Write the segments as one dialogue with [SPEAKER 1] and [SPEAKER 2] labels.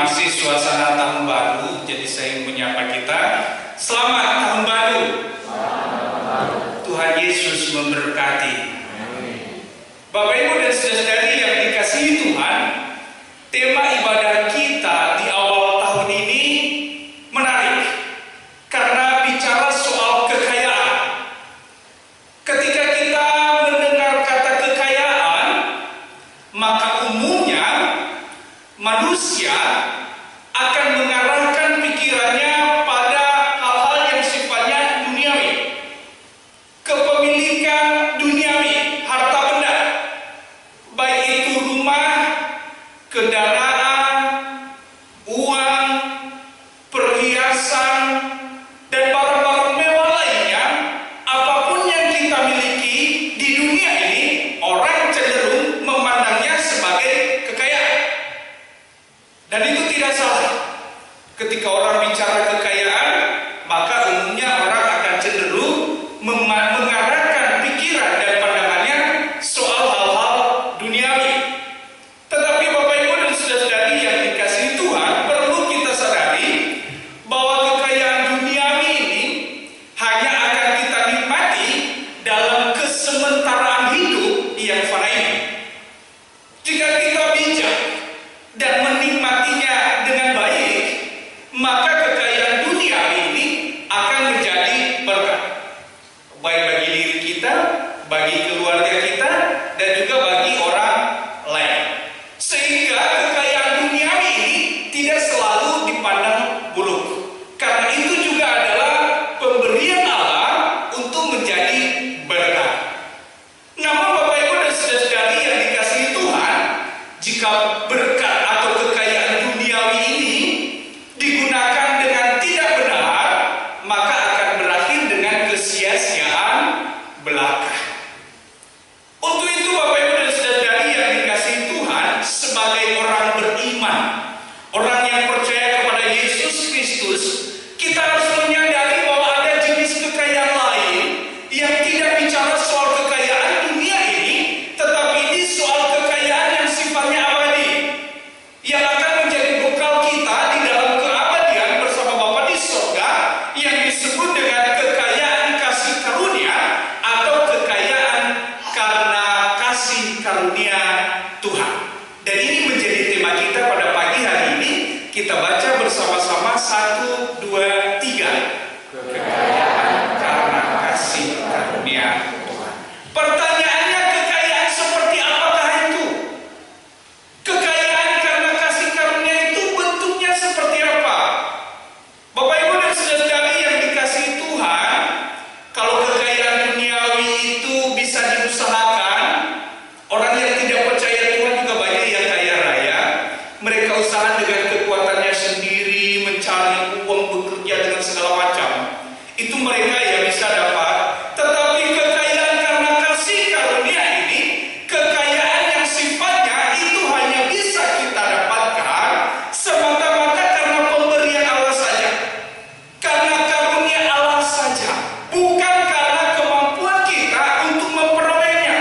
[SPEAKER 1] masih suasana tahun baru, jadi saya menyapa kita. Selamat tahun baru. Tuhan Yesus memberkati. Bapak Ibu dan saudara-saudari yang dikasihi Tuhan, tema ibadah kita di awal tahun ini menarik karena bicara soal kekayaan. Ketika kita mendengar kata kekayaan, maka umumnya manusia akan mengarahkan pikirannya pada hal-hal yang sifatnya duniawi, kepemilikan duniawi, harta benda, baik itu rumah, kendaraan, uang, perhiasan, dan barang-barang mewah lainnya. Apapun yang kita miliki di dunia ini, orang cenderung memandangnya sebagai kekayaan. Dan itu tidak salah. Ketika orang bicara kekayaan, maka umumnya orang akan cenderung mengarahkan pikiran dan pandangannya soal hal-hal duniawi. Tetapi Bapak Ibu dan saudara-saudari yang dikasihi Tuhan, perlu kita sadari bahwa kekayaan duniawi ini hanya akan kita nikmati dalam kesementaraan hidup yang fana ini. Jika kita bijak dan menikmatinya dengan baik, maka kekayaan duniawi ini akan menjadi berkat, baik bagi diri kita, bagi keluarga kita, dan juga bagi orang lain. Sehingga kekayaan duniawi ini tidak selalu dipandang buruk, karena itu juga adalah pemberian Allah untuk menjadi berkat. Namun Bapak Ibu dan saudara-saudari yang dikasihi Tuhan, jika berkat atau kekayaan duniawi ini digunakan dengan tidak benar, maka akan berakhir dengan kesia-siaan belaka. Untuk itu Bapak Ibu dan saudara-saudari yang dikasihi Tuhan, sebagai orang beriman, orang yang percaya kepada Yesus Kristus, kita harus menyadari bahwa ada jenis kekayaan lain yang tidak bicara soal kekayaan dunia ini, tetapi ini soal kekayaan yang sifatnya abadi, yang akan menjadi bekal kita di dalam keabadian bersama Bapa di surga, yang disebut dengan kekayaan kasih karunia atau kekayaan karena kasih karunia Tuhan. Dan ini menjadi tema kita pada pagi hari ini. Kita baca bersama-sama 1, 2, 3. Kekayaan karena kasih karunia Tuhan. Pertanyaannya, kekayaan seperti apakah itu? Kekayaan karena kasih karunia itu bentuknya seperti apa? Bapak Ibu dan saudara-saudari yang dikasihi Tuhan, kalau kekayaan duniawi itu bisa diusahakan, orang yang tidak percaya Tuhan juga banyak yang kaya raya. Mereka usaha dengan kekuatannya sendiri, mencari uang, bekerja dengan segala macam. Itu mereka yang bisa dapat. Tetapi kekayaan karena kasih karunia ini, kekayaan yang sifatnya itu hanya bisa kita dapatkan semata-mata karena pemberian Allah saja, karena karunia Allah saja, bukan karena kemampuan kita untuk memperolehnya.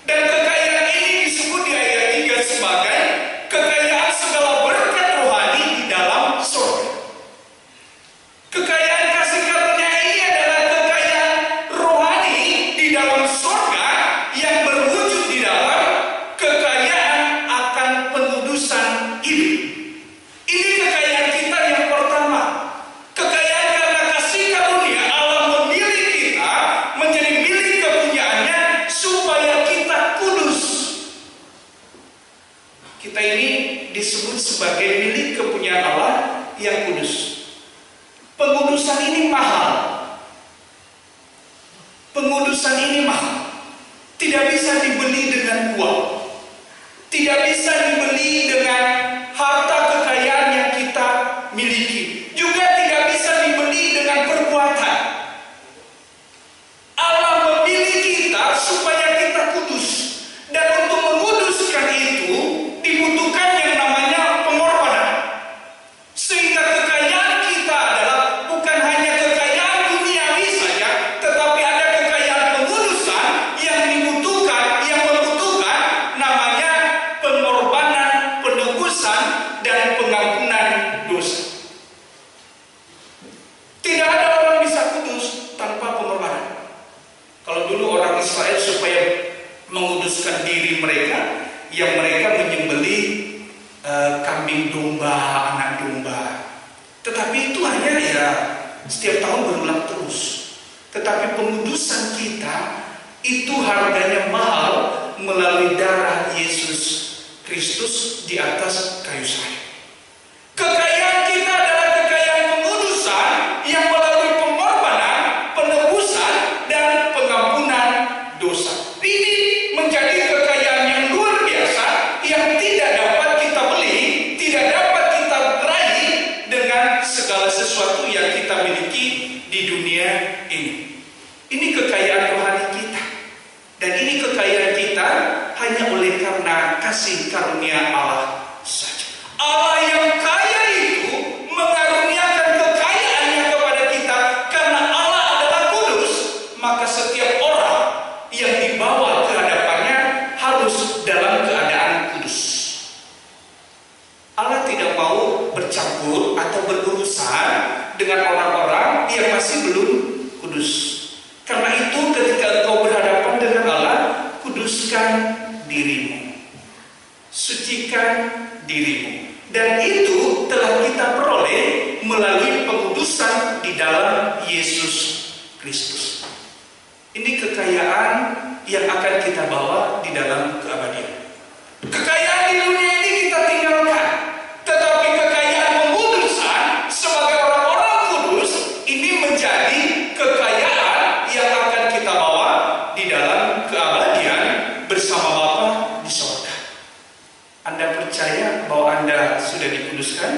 [SPEAKER 1] Dan kekayaan ini disebut di ayat 3 sebagai kekayaan segala berkat rohani di dalam surga. Kekayaan kasih karunia ini adalah kekayaan rohani di dalam surga yang berwujud di dalam kekayaan akan pengudusan hidup. Ini kekayaan kita yang pertama. Kekayaan karena kasih karunia, Allah memilih kita menjadi milik kepunyaannya supaya kita kudus. Kita ini disebut sebagai milik kepunyaan Allah yang kudus. Pengudusan ini mahal. Pengudusan ini mahal. Tidak bisa dibeli dengan uang. Tidak bisa dibeli dengan harta kekayaan yang kita miliki. Juga tidak bisa dibeli dengan perbuatan. Allah memilih kita supaya kita kudus. Dan untuk menguduskan itu dibutuhkan yang namanya pengorbanan. Sehingga kekayaan kita adalah bukan hanya kekayaan duniawi saja, tetapi ada kekayaan pengudusan yang membutuhkan kekudusan diri mereka yang mereka menyembelih kambing domba, anak domba. Tetapi itu hanya ya setiap tahun berulang terus. Tetapi pengudusan kita itu harganya mahal melalui darah Yesus Kristus di atas kayu salib. Kekayaan kita adalah kekayaan pengudusan yang melalui pengorbanan, penebusan, dan pengampunan dosa. Ini menjadi kekayaan yang luar biasa yang tidak dapat kita beli, tidak dapat kita raih dengan segala sesuatu yang kita miliki di dunia ini. Ini kekayaan rohani kita. Dan ini kekayaan kita hanya oleh karena kasih karunia Allah saja. Allah yang kaya itu mengaruniakan kekayaannya kepada kita karena Allah adalah kudus. Maka setiap orang yang dibawa ke hadapannya harus dalam keadaan kudus. Allah tidak mau bercampur atau berurusan dengan orang-orang yang masih belum kudus. Karena itu ketika engkau berhadapan dengan Allah, kuduskan dirimu, sucikan dirimu. Dan itu telah kita peroleh melalui pengudusan di dalam Yesus Kristus. Ini kekayaan yang akan kita bawa di dalam keabadian. Kekayaan di dunia ini kita tinggalkan, tetapi kekayaan pengudusan sebagai orang-orang kudus ini menjadi kekayaan yang akan kita bawa di dalam keabadian bersama Bapa di surga. Anda percaya bahwa Anda sudah dikuduskan?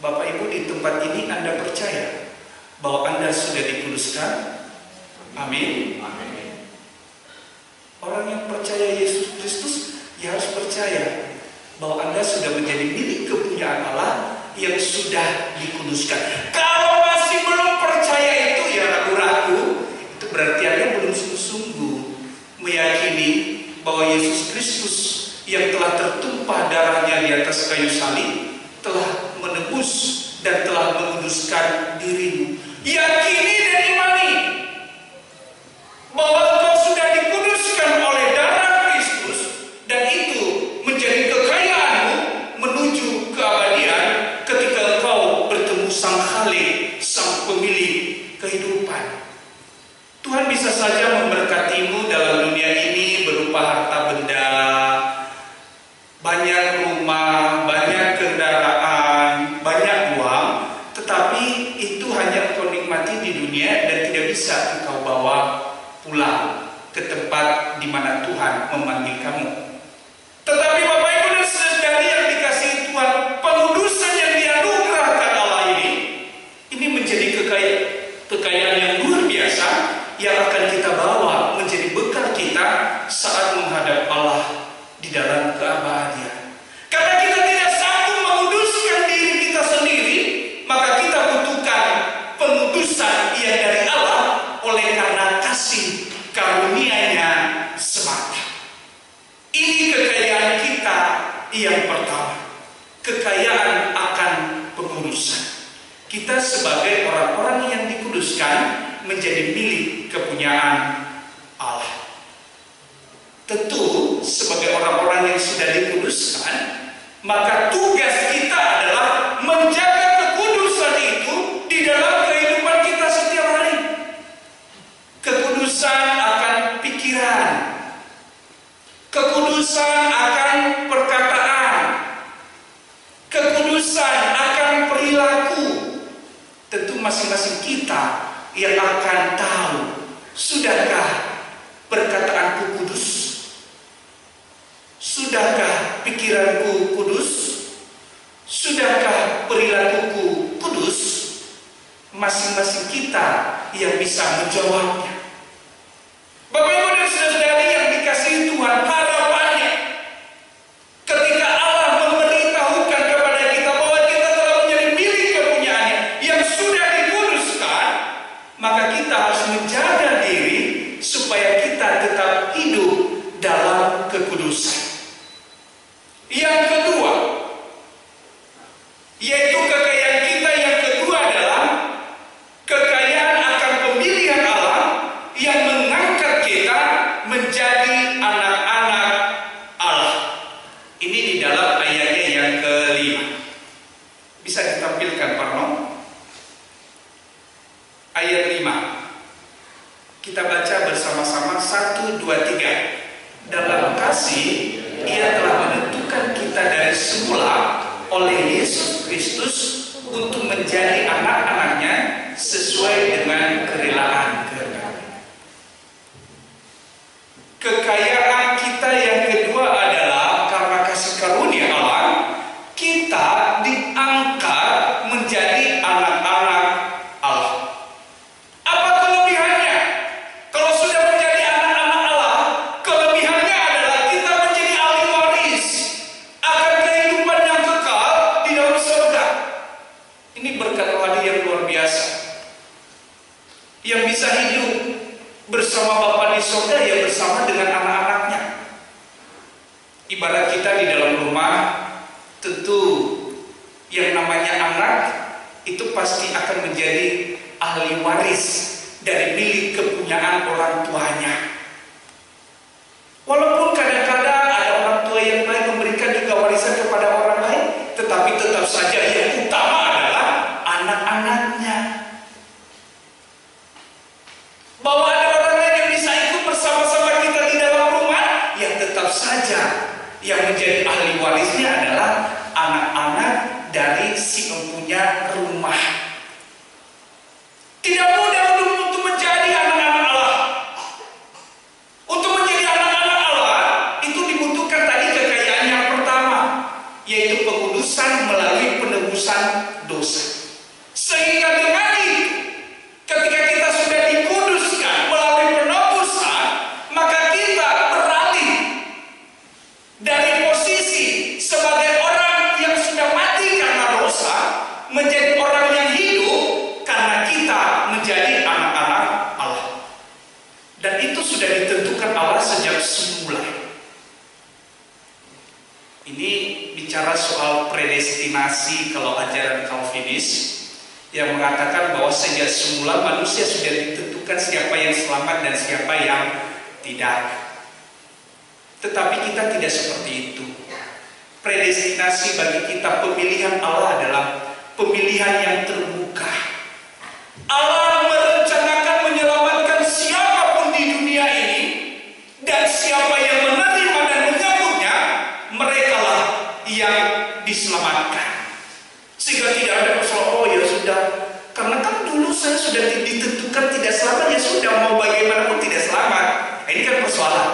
[SPEAKER 1] Bapak Ibu di tempat ini, Anda percaya bahwa Anda sudah dikuduskan? Amin. Orang yang percaya Yesus Kristus ya harus percaya bahwa Anda sudah menjadi milik kepunyaan Allah yang sudah dikuduskan. Kalau masih belum percaya itu ya ragu-ragu, itu berarti Anda belum sungguh-sungguh meyakini bahwa Yesus Kristus yang telah tertumpah darahnya di atas kayu salib telah menebus dan telah menguduskan dirimu. Yakini dan imani bahwa engkau sudah dikuduskan oleh darah Kristus, dan itu menjadi kekayaanmu menuju keabadian ketika engkau bertemu Sang Khalik, Sang Pemilik kehidupan. Tuhan bisa saja memberkatimu dalam dunia ini berupa harta benda, banyak rumah, banyak kendaraan, banyak uang, tetapi itu hanya engkau nikmati di dunia dan tidak bisa engkau bawa pulang ke tempat di mana Tuhan memanggil kamu. Tetapi Bapak Ibu dan saudari yang dikasihi Tuhan, pengudusan yang dianugerahkan Allah ini menjadi kekayaan yang luar biasa yang akan kita bawa menjadi bekal kita saat menghadap Allah di dalam keabadian. Karena kita tidak sanggup menguduskan diri kita sendiri, maka kita butuhkan pengudusan yang dari Allah oleh karena kasih karunia-Nya semata. Ini kekayaan kita yang pertama, kekayaan akan pengudusan. Kita sebagai orang-orang yang dikuduskan menjadi milik kepunyaan Allah. Tentu sebagai orang-orang yang sudah dikuduskan, maka tugas kita adalah menjaga kekudusan itu di dalam kehidupan kita setiap hari. Kekudusan akan pikiran, kekudusan akan perkataan, kekudusan akan perilaku. Tentu masing-masing kita yang akan tahu, sudahkah perkataanku kudus? Sudahkah pikiranku kudus? Sudahkah perilakuku kudus? Masing-masing kita yang bisa menjawabnya. Bapak Ibu dan saudari yang dikasihi Tuhan, harapannya ketika Allah memberitahukan kepada kita bahwa kita telah menjadi milik kepunyaannya yang sudah dikuduskan, maka kita harus menjaga diri supaya kita tetap hidup dalam kekudusan. Yang kedua, yaitu kekayaan kita yang kedua adalah kekayaan akan pemilihan Allah Kita baca bersama-sama 1, 2, 3. Dalam kasih Ia telah menentukan kita dari semula oleh Yesus Kristus untuk menjadi anak-anaknya sesuai dengan kerelaan kehendak-Nya. Kekayaan kita yang kedua adalah karena kasih karunia Allah, kita diangkat menjadi anak-anak Allah. Apa kelebihannya? Kalau sudah menjadi anak-anak Allah, kelebihannya adalah kita menjadi ahli waris akan kehidupan yang kekal di dalam surga. Ini berkat Allah yang luar biasa. Yang bisa hidup bersama Bapa di surga ya bersama dengan anak-anaknya. Ibarat kita di dalam rumah, tentu yang namanya anak itu pasti akan menjadi ahli waris dari milik kepunyaan orang tuanya. Walaupun kadang-kadang ada orang tua yang lain memberikan juga warisan kepada orang lain, tetapi tetap saja yang utama adalah anak-anaknya. Bahwa ada orang lain yang bisa ikut bersama-sama kita di dalam rumah, yang tetap saja yang menjadi ahli warisnya adalah anak-anak dari si empunya rumah. Tidak mudah untuk menjadi anak-anak Allah. Untuk menjadi anak-anak Allah itu dibutuhkan tadi kekayaan yang pertama, yaitu pengudusan melalui penebusan dosa. Sehingga dengan itu, ketika kita sudah dikuduskan melalui penebusan, maka kita beralih dari posisi sebagai orang yang sudah mati karena dosa menjadi orang yang hidup karena kita menjadi anak-anak Allah. Dan itu sudah ditentukan Allah sejak semula. Ini bicara soal predestinasi kalau ajaran Calvinis yang mengatakan bahwa sejak semula manusia sudah ditentukan siapa yang selamat dan siapa yang tidak. Tetapi kita tidak seperti itu. Predestinasi bagi kita, pemilihan Allah adalah pemilihan yang terbuka. Allah merencanakan menyelamatkan siapapun di dunia ini, dan siapa yang menerima dan menyambutnya, merekalah yang diselamatkan. Sehingga tidak ada persoalan, oh ya sudah, karena kan dulu saya sudah ditentukan tidak selamat, ya sudah, mau bagaimanapun tidak selamat. Ini kan persoalan.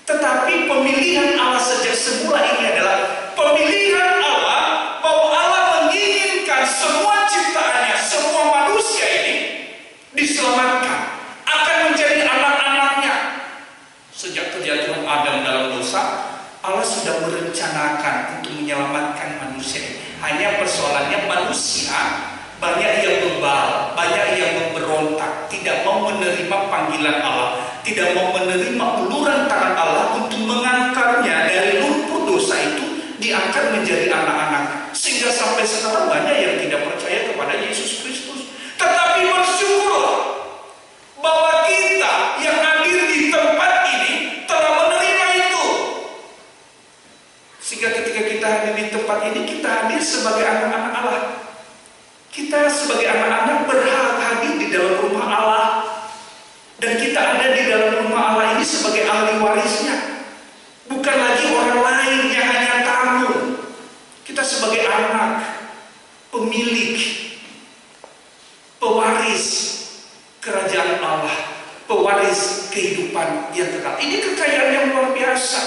[SPEAKER 1] Tetapi pemilihan Allah sejak semula ini adalah pemilihan Allah bahwa Allah menginginkan semua ciptaannya, semua manusia ini diselamatkan, akan menjadi anak-anaknya. Sejak kejatuhan Adam dalam dosa, Allah sudah merencanakan untuk menyelamatkan manusia ini. Hanya persoalannya manusia banyak yang bebal, banyak yang memberontak, tidak mau menerima panggilan Allah, tidak mau menerima uluran tangan Allah untuk mengangkatnya dari lumpur dosa itu, diangkat menjadi anak-anak. Sehingga sampai sekarang banyak yang tidak percaya kepada Yesus Kristus. Tetapi bersyukurlah bahwa kita yang hadir di tempat ini telah menerima itu. Sehingga ketika kita hadir di tempat ini, kita hadir sebagai anak-anak Allah. Kita sebagai anak-anak berhak hadir di dalam rumah Allah. Dan kita ada di dalam rumah Allah ini sebagai ahli warisnya. Bukan lagi orang lain yang hanya tamu. Kita sebagai anak, pemilik, pewaris kerajaan Allah, pewaris kehidupan yang kekal. Ini kekayaan yang luar biasa.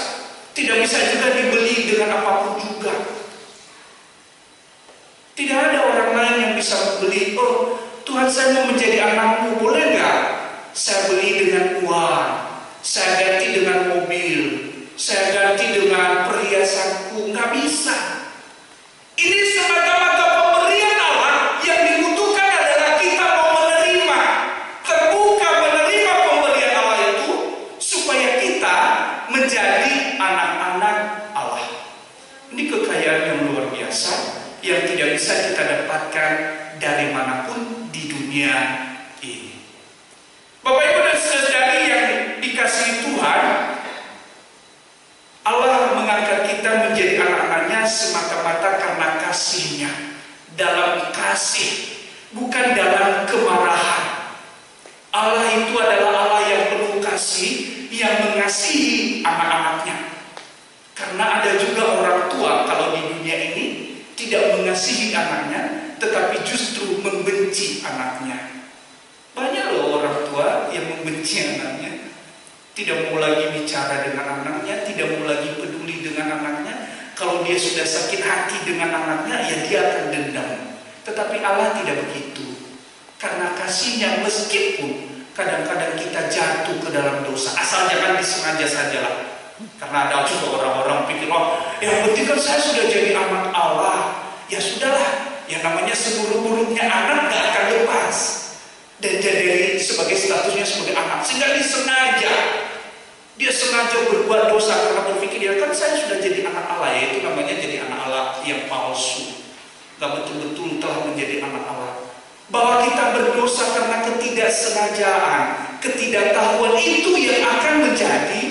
[SPEAKER 1] Tidak bisa juga dibeli dengan apapun juga. Tidak ada orang lain yang bisa membeli, oh Tuhan saya mau menjadi anakmu, boleh nggak? Saya beli dengan uang, saya ganti dengan mobil, saya ganti dengan perhiasanku. Nggak bisa. Ini semata-mata pemberian Allah. Yang dibutuhkan adalah kita mau menerima, terbuka menerima pemberian Allah itu, supaya kita menjadi anak-anak Allah. Ini kekayaan yang luar biasa, yang tidak bisa kita dapatkan dari manapun di dunia ini. Bapak Ibu dan saudari yang dikasihi Tuhan, Allah mengangkat kita menjadi anak-anaknya kasih yang mengasihi anak-anaknya. Karena ada juga orang tua kalau di dunia ini tidak mengasihi anaknya, tetapi justru membenci anaknya. Banyak loh orang tua yang membenci anaknya, tidak mau lagi bicara dengan anaknya, tidak mau lagi peduli dengan anaknya. Kalau dia sudah sakit hati dengan anaknya, ya dia akan dendam. Tetapi Allah tidak begitu. Karena kasihnya, meskipun kadang-kadang kita jatuh ke dalam dosa, asal jangan disengaja sajalah. Karena ada juga orang-orang pikir, oh, yang penting kan saya sudah jadi anak Allah. Ya sudahlah, yang namanya seburuk-buruknya anak gak akan lepas dan jadi sebagai statusnya sebagai anak. Sehingga dia sengaja berbuat dosa karena berpikir, ya kan saya sudah jadi anak Allah. Ya itu namanya jadi anak Allah yang palsu, gak betul-betul telah menjadi anak Allah. Bahwa kita berdosa karena ketidaksengajaan, ketidaktahuan, itu yang akan menjadi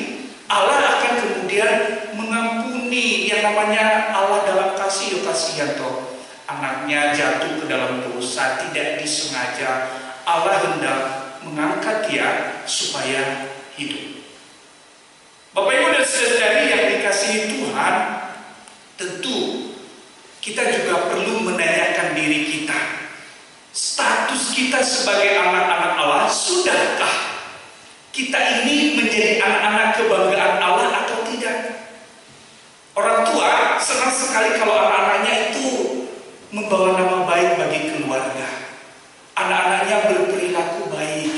[SPEAKER 1] Allah akan kemudian mengampuni. Yang namanya Allah dalam kasih, ya kasihan toh, anaknya jatuh ke dalam dosa tidak disengaja, Allah hendak mengangkat dia supaya hidup. Bapak Ibu dan saudari yang dikasihi Tuhan, tentu kita juga perlu menanyakan diri kita, status kita sebagai anak-anak Allah, sudahkah kita ini menjadi anak-anak kebanggaan Allah atau tidak? Orang tua senang sekali kalau anak-anaknya itu membawa nama baik bagi keluarga. Anak-anaknya berperilaku baik,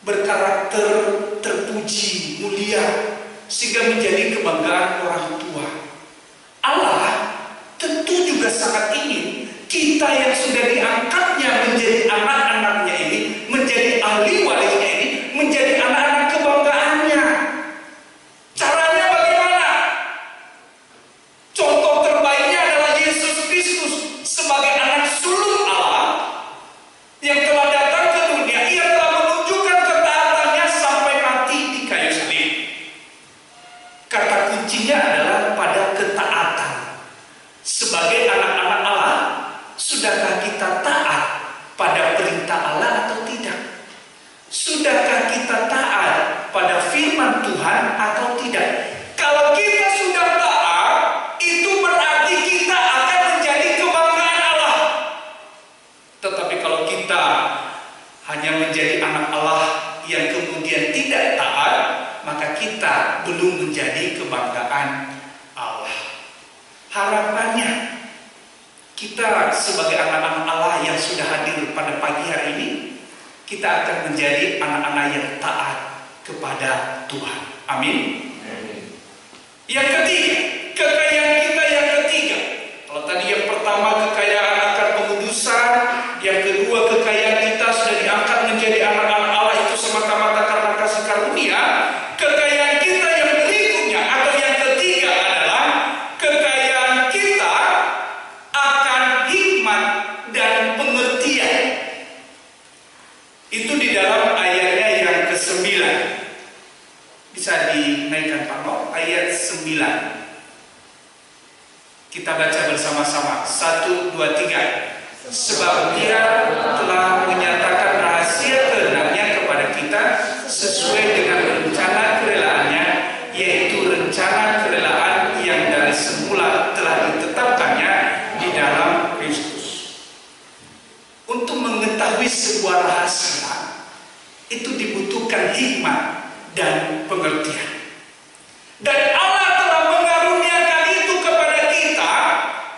[SPEAKER 1] berkarakter terpuji, mulia, sehingga menjadi kebanggaan orang tua. Allah tentu juga sangat ingin kita yang sudah diangkatnya menjadi anak-anaknya ini, menjadi ahli warisnya ini, menjadi anak-anak kebanggaannya. Caranya bagaimana? Contoh terbaiknya adalah Yesus Kristus sebagai anak sulung Allah yang telah datang ke dunia. Ia telah menunjukkan ketaatannya sampai mati di kayu salib. Kata kuncinya adalah pada ketaatan. Sebagai anak-anak Allah, sudahkah kita taat pada perintah Allah atau tidak? Sudahkah kita taat pada firman Tuhan atau tidak? Kalau kita sudah taat, itu berarti kita akan menjadi kebanggaan Allah. Tetapi kalau kita hanya menjadi anak Allah yang kemudian tidak taat, maka kita belum menjadi kebanggaan Allah. Harapannya kita sebagai anak-anak Allah yang sudah hadir pada pagi hari ini, kita akan menjadi anak-anak yang taat kepada Tuhan. Amin. Yang ketiga, kekayaan kita yang ketiga. Kalau tadi yang pertama kekayaan akan pengudusan, yang kedua kekayaan kita sudah diangkat menjadi anak-anak Allah itu semata-mata karena kasih karunia. Kekayaan kita yang berikutnya atau yang ketiga adalah kekayaan kita akan hikmat dan pengertian. Itu di dalam ayatnya yang ke-9. Bisa dinaikkan Pak Nok, ayat 9. Kita baca bersama-sama. 1, 2, 3. Sebab Dia telah menyatakan rahasia kehendaknya kepada kita sesuai dengan rencana kerelaannya, yaitu rencana kerelaan yang dari semula telah ditetapkannya di dalam Kristus. Untuk mengetahui sebuah rahasia itu dibutuhkan hikmat dan pengertian. Dan Allah telah mengaruniakan itu kepada kita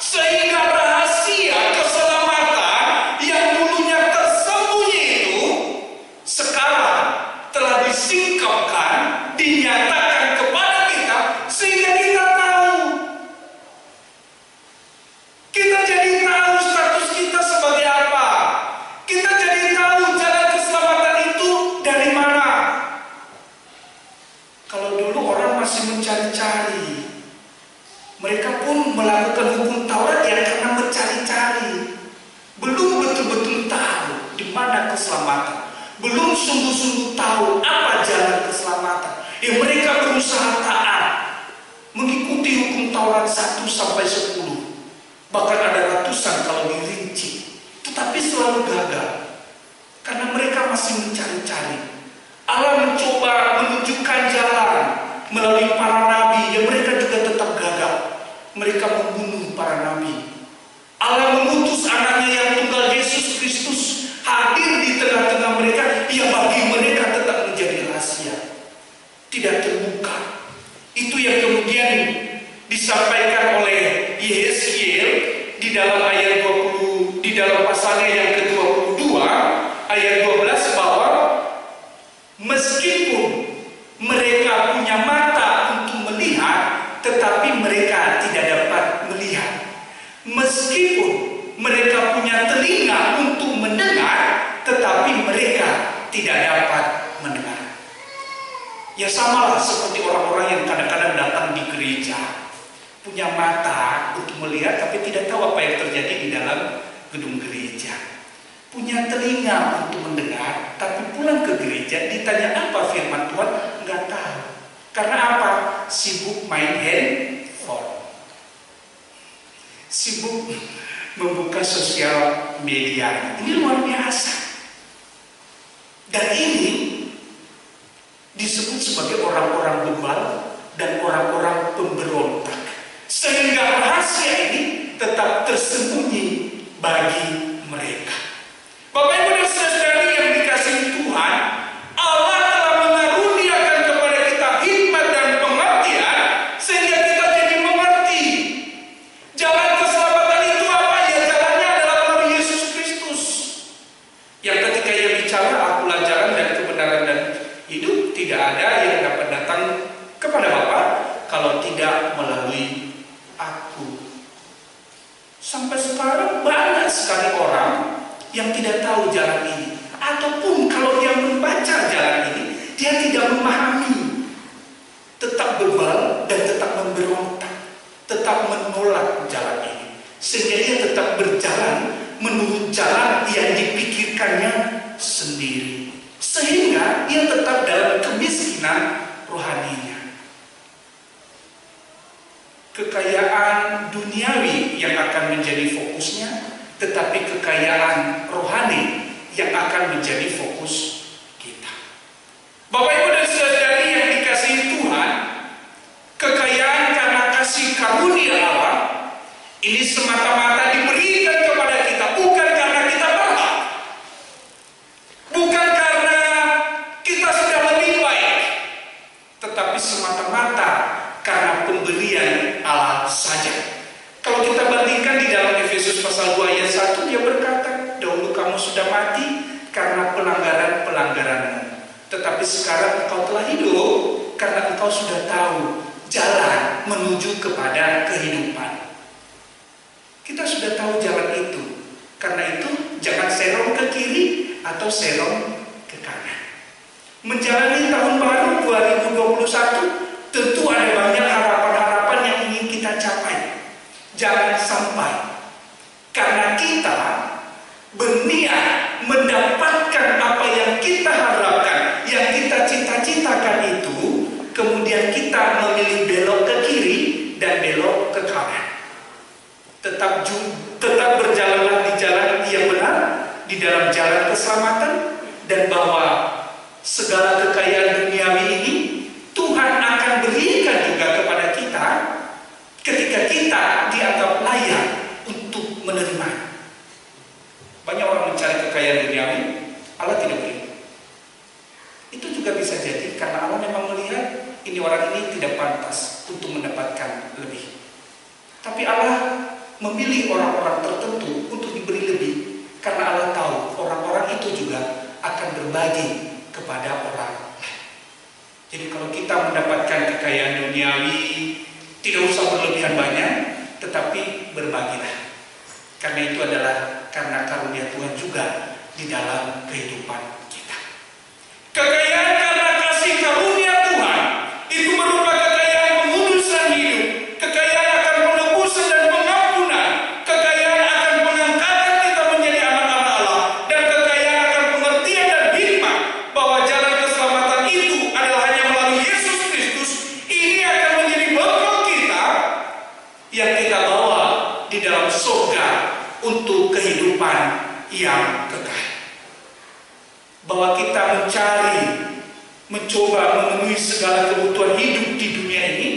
[SPEAKER 1] sehingga rahasia keselamatan yang dulunya tersembunyi itu sekarang telah disingkapkan, dinyatakan kepada kita sehingga kita tahu. Kita jadi tahu status kita sebagai apa. Kita jadi tahu jalan keselamatan itu dari mana. Kalau dulu orang masih mencari-cari, mereka pun melakukan hukum Taurat ya karena mencari-cari, belum betul-betul tahu di mana keselamatan, belum sungguh-sungguh tahu apa jalan keselamatan. Mereka berusaha taat, mengikuti hukum Taurat 1 sampai 10, bahkan ada ratusan kalau dirinci, tetapi selalu gagal karena mereka masih mencari-cari. Allah mereka membunuh para nabi. Allah mengutus anaknya yang tunggal Yesus Kristus hadir di tengah-tengah mereka, yang bagi mereka tetap menjadi rahasia, tidak terbuka. Itu yang kemudian disampaikan oleh Yeskiel di dalam ayat 20, di dalam pasalnya yang ke-22 ayat 12, bahwa meskipun mereka punya mata untuk melihat, tetapi mereka tidak dapat melihat. Meskipun mereka punya telinga untuk mendengar, tetapi mereka tidak dapat mendengar. Ya samalah seperti orang-orang yang kadang-kadang datang di gereja, punya mata untuk melihat tapi tidak tahu apa yang terjadi di dalam gedung gereja. Punya telinga untuk mendengar, tapi pulang ke gereja ditanya apa firman Tuhan, nggak tahu. Karena apa? Sibuk main handphone, sibuk membuka sosial media. Ini luar biasa. Dan ini disebut sebagai orang-orang bebal dan orang-orang pemberontak. Sehingga rahasia ini tetap tersembunyi bagi mereka. Bapak Ibu dan saudara yang dikasihi Tuhan, Allah telah mengaruniakan kepada kita hikmat dan pengertian sehingga kita jadi mengerti jalan keselamatan itu apa. Ya, jalannya adalah melalui Yesus Kristus, yang ketika Ia bicara, akulah jalan dan kebenaran dan hidup, tidak ada yang dapat datang kepada Bapa kalau tidak melalui aku. Sampai sekarang banyak sekali orang yang tidak tahu jalan ini, ataupun kalau dia membaca jalan ini, dia tidak memahami, tetap bebal dan tetap memberontak, tetap menolak jalan ini, sehingga dia tetap berjalan menurut jalan yang dipikirkannya sendiri, sehingga ia tetap dalam kemiskinan rohaninya. Kekayaan duniawi yang akan menjadi fokusnya, tetapi kekayaan rohani yang akan menjadi fokus kita. Bapak Ibu dan saudari yang dikasihi Tuhan, kekayaan karena kasih karunia Allah ini semata-mata diberikan kepada kita, bukan karena kita berhak, bukan karena kita sudah lebih baik, tetapi semata-mata karena pemberian Allah saja. Kalau kita bandingkan di dalam Efesus pasal 2 ayat 1, dia berkata, dahulu kamu sudah mati karena pelanggaran-pelanggaranmu, tetapi sekarang engkau telah hidup karena engkau sudah tahu jalan menuju kepada kehidupan. Kita sudah tahu jalan itu, karena itu jangan serong ke kiri atau serong ke kanan. Menjalani tahun baru 2021, tentu ada banyak harapan-harapan yang ingin kita capai. Jangan sampai karena kita berniat mendapatkan apa yang kita harapkan, yang kita cita-citakan itu, kemudian kita memilih belok ke kiri dan belok ke kanan. Tetap berjalanlah di jalan yang benar, di dalam jalan keselamatan, dan bahwa segala kekayaan duniawi ini Tuhan akan berikan juga kepada kita ketika kita dianggap layak untuk menerima. Banyak orang mencari kekayaan duniawi, Allah tidak beri. Itu juga bisa jadi karena Allah memang melihat ini orang ini tidak pantas untuk mendapatkan lebih. Tapi Allah memilih orang-orang tertentu untuk diberi lebih, karena Allah tahu orang-orang itu juga akan berbagi kepada orang lain. Jadi kalau kita mendapatkan kekayaan duniawi, tidak usah berlebihan banyak, tetapi berbagilah. Karena itu adalah karena karunia Tuhan juga di dalam kehidupan kita. Kekayaan karena kasih karunia Tuhan itu berupa kekayaan pengudusan hidup, kekayaan akan penebusan dan pengampunan, kekayaan akan pengangkatan kita menjadi anak-anak Allah, dan kekayaan akan pengertian dan hikmat bahwa jalan keselamatan itu adalah hanya melalui Yesus Kristus. Ini akan menjadi bekal kita yang kita bawa di dalam surga untuk kehidupan yang kekal. Bahwa kita mencoba memenuhi segala kebutuhan hidup di dunia ini,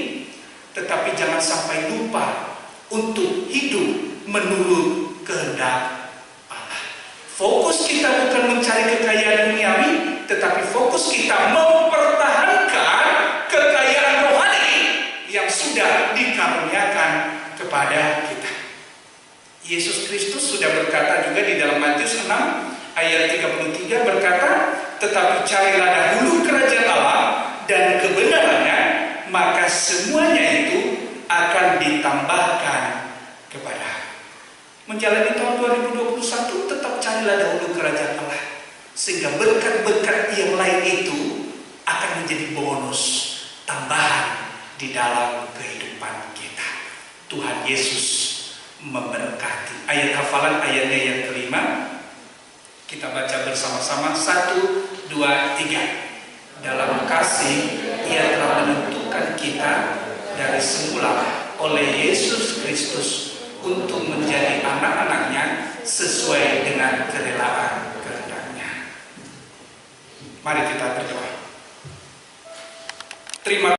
[SPEAKER 1] tetapi jangan sampai lupa untuk hidup menurut kehendak Allah. Fokus kita bukan mencari kekayaan duniawi, tetapi fokus kita mempertahankan kekayaan rohani yang sudah dikaruniakan kepada kita. Yesus Kristus sudah berkata juga di dalam Matius 6 ayat 33 berkata, tetapi carilah dahulu kerajaan Allah dan kebenarannya, maka semuanya itu akan ditambahkan kepada. Menjalani tahun 2021 tetap carilah dahulu kerajaan Allah, sehingga berkat-berkat yang lain itu akan menjadi bonus tambahan di dalam kehidupan kita. Tuhan Yesus memberkati. Ayat hafalan ayatnya yang kelima, kita baca bersama-sama. 1, 2, 3. Dalam kasih Ia telah menentukan kita dari semula oleh Yesus Kristus untuk menjadi anak-anaknya sesuai dengan kerelaan kehendak-Nya. Mari kita berdoa. Terima